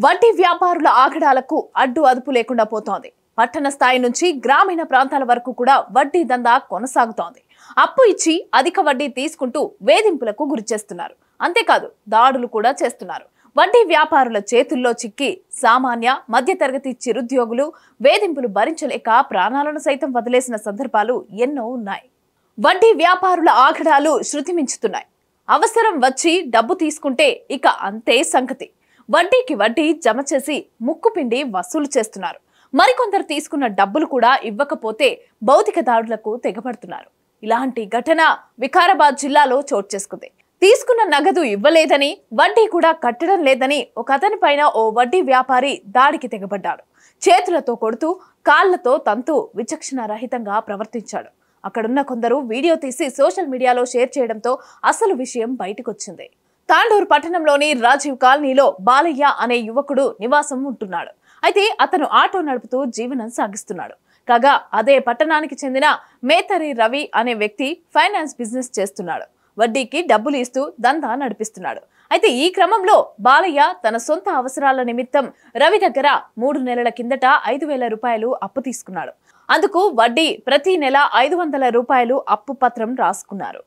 వడ్డీ వ్యాపారుల ఆగడాలకు అడ్డు అదుపు లేకుండా పోతోంది. పట్టణ స్థాయి నుంచి గ్రామీణ ప్రాంతాల వరకు కూడా వడ్డీ దందా కొనసాగుతోంది. అప్పు ఇచ్చి అధిక వడ్డీ తీసుకుంటూ వేధింపులకు గురిచేస్తున్నారు. అంతేకాదు దాడులు కూడా చేస్తున్నారు. వడ్డీ వ్యాపారుల చేతుల్లో చిక్కి సామాన్య మధ్యతరగతి చిరుద్యోగులు వేధింపులు భరించలేక ప్రాణాలను సైతం వదిలేసిన సందర్భాలు ఎన్నో ఉన్నాయి. వడ్డీ వ్యాపారుల ఆగడాలు శృతి మించుతున్నాయి. అవసరం వచ్చి డబ్బు తీసుకుంటే ఇక అంతే సంగతి. వడ్డీకి వడ్డీ జమ చేసి ముక్కుపిండి వసూలు చేస్తున్నారు. మరికొందరు తీసుకున్న డబ్బులు కూడా ఇవ్వకపోతే భౌతిక దాడులకు తెగపడుతున్నారు. ఇలాంటి ఘటన వికారాబాద్ జిల్లాలో చోటు చేసుకుంది. తీసుకున్న నగదు ఇవ్వలేదని, వడ్డీ కూడా కట్టడం లేదని ఒక అతని పైన ఓ వడ్డీ వ్యాపారి దాడికి తెగబడ్డాడు. చేతులతో కొడుతూ కాళ్లతో తంతూ విచక్షణ రహితంగా ప్రవర్తించాడు. అక్కడున్న కొందరు వీడియో తీసి సోషల్ మీడియాలో షేర్ చేయడంతో అసలు విషయం బయటకొచ్చింది. తాండూరు పట్టణంలోని రాజీవ్ కాలనీలో బాలయ్య అనే యువకుడు నివాసం ఉంటున్నాడు. అయితే అతను ఆటో నడుపుతూ జీవనం సాగిస్తున్నాడు. కాగా అదే పట్టణానికి చెందిన మేతరి రవి అనే వ్యక్తి ఫైనాన్స్ బిజినెస్ చేస్తున్నాడు. వడ్డీకి డబ్బులు ఇస్తూ దందా నడిపిస్తున్నాడు. అయితే ఈ క్రమంలో బాలయ్య తన సొంత అవసరాల నిమిత్తం రవి దగ్గర 3 నెలల కిందట 5,000 రూపాయలు అప్పు తీసుకున్నాడు. అందుకు వడ్డీ ప్రతి నెల 500 రూపాయలు అప్పు పత్రం రాసుకున్నారు.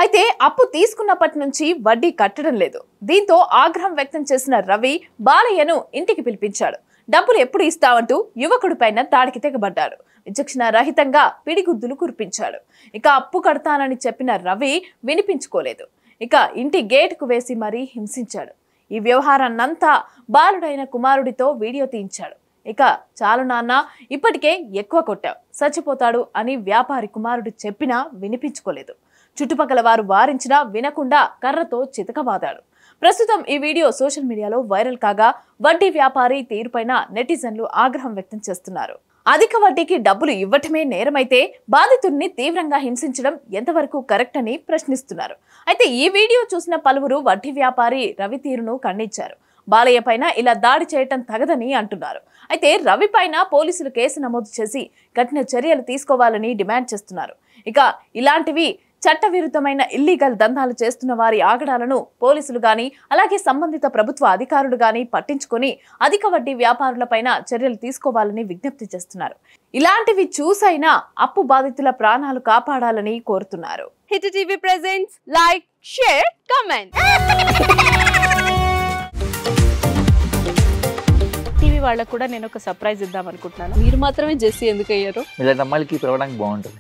అయితే అప్పు తీసుకున్నప్పటి నుంచి వడ్డీ కట్టడం లేదు. దీంతో ఆగ్రహం వ్యక్తం చేసిన రవి బాలయ్యను ఇంటికి పిలిపించాడు. డబ్బులు ఎప్పుడు ఇస్తావంటూ యువకుడి పైన దాడికి తెగబడ్డాడు. విచక్షణ రహితంగా పిడిగుద్దులు కురిపించాడు. ఇక అప్పు కడతానని చెప్పిన రవి వినిపించుకోలేదు. ఇక ఇంటి గేటుకు వేసి మరీ హింసించాడు. ఈ వ్యవహారాన్నంతా బాలుడైన కుమారుడితో వీడియో తీయించాడు. ఇక చాలు నాన్న, ఇప్పటికే ఎక్కువ కొట్టావు, చచ్చిపోతాడు అని వ్యాపారి కుమారుడు చెప్పినా వినిపించుకోలేదు. చుట్టుపక్కల వారు వారించినా వినకుండా కర్రతో చితకబాదాడు. ప్రస్తుతం ఈ వీడియో సోషల్ మీడియాలో వైరల్ కాగా వడ్డీ వ్యాపారి తీరుపైన నెటిజన్లు ఆగ్రహం వ్యక్తం చేస్తున్నారు. అధిక వడ్డీకి డబ్బులు ఇవ్వటమే నేరమైతే బాధితుడిని తీవ్రంగా హింసించడం ఎంతవరకు కరెక్ట్ అని ప్రశ్నిస్తున్నారు. అయితే ఈ వీడియో చూసిన పలువురు వడ్డీ వ్యాపారి రవి తీరును ఖండించారు. బాలయ్య పైన ఇలా దాడి చేయటం తగదని అంటున్నారు. అయితే రవి పైన పోలీసులు కేసు నమోదు చేసి కఠిన చర్యలు తీసుకోవాలని డిమాండ్ చేస్తున్నారు. ఇక ఇలాంటివి చట్టవిరుద్ధమైన ఇల్లీగల్ దందాలు చేస్తున్న వారి ఆగడాలను పోలీసులు గాని అలాగే సంబంధిత ప్రభుత్వ అధికారులు గాని పట్టించుకొని అధిక వడ్డీ వ్యాపారులపైన చర్యలు తీసుకోవాలని విజ్ఞప్తి చేస్తున్నారు. ఇలాంటివి చూసైనా అప్పు బాధితుల ప్రాణాలు కాపాడాలని కోరుతున్నారు. Hit TV presents like, share, comment. TV వాళ్ళకు కూడా నేను ఒక సర్ప్రైజ్ ఇద్దాం అనుకుంటున్నాను. మీరు మాత్రమే జెస్సీ ఎందుకు అయ్యారు? ఇలాంటి అమ్మాయిలకి పిలవడానికి బాగుంటుంది.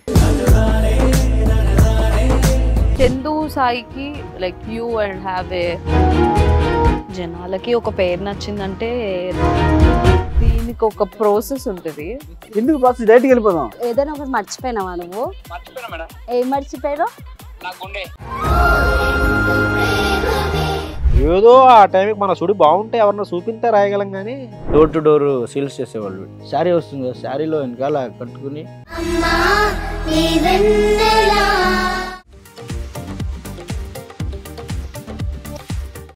చందు సాయికి like you and have a జనాలకి ఒక పేరు నచ్చిందంటే దీనికి ఒక ప్రాసెస్ ఉంటుంది. ఎందుకు ప్రాసెస్ డైరెక్ట్‌గా వెళ్ళిపోదాం. ఏదైనా ఒకటి మర్చిపోయినావా నువ్వు? మర్చిపోయినా మేడం. ఏం మర్చిపోయావు? నా గుండె. ఏదో ఆ టైంకి మన సుడి బాగుంటే ఎవరన్నా చూపిస్తే రాయగలం కానీ డోర్ టు డోర్ సేల్స్ చేసేవాళ్ళు. శారీ వస్తుంది, శారీలో వెనకాల కట్టుకుని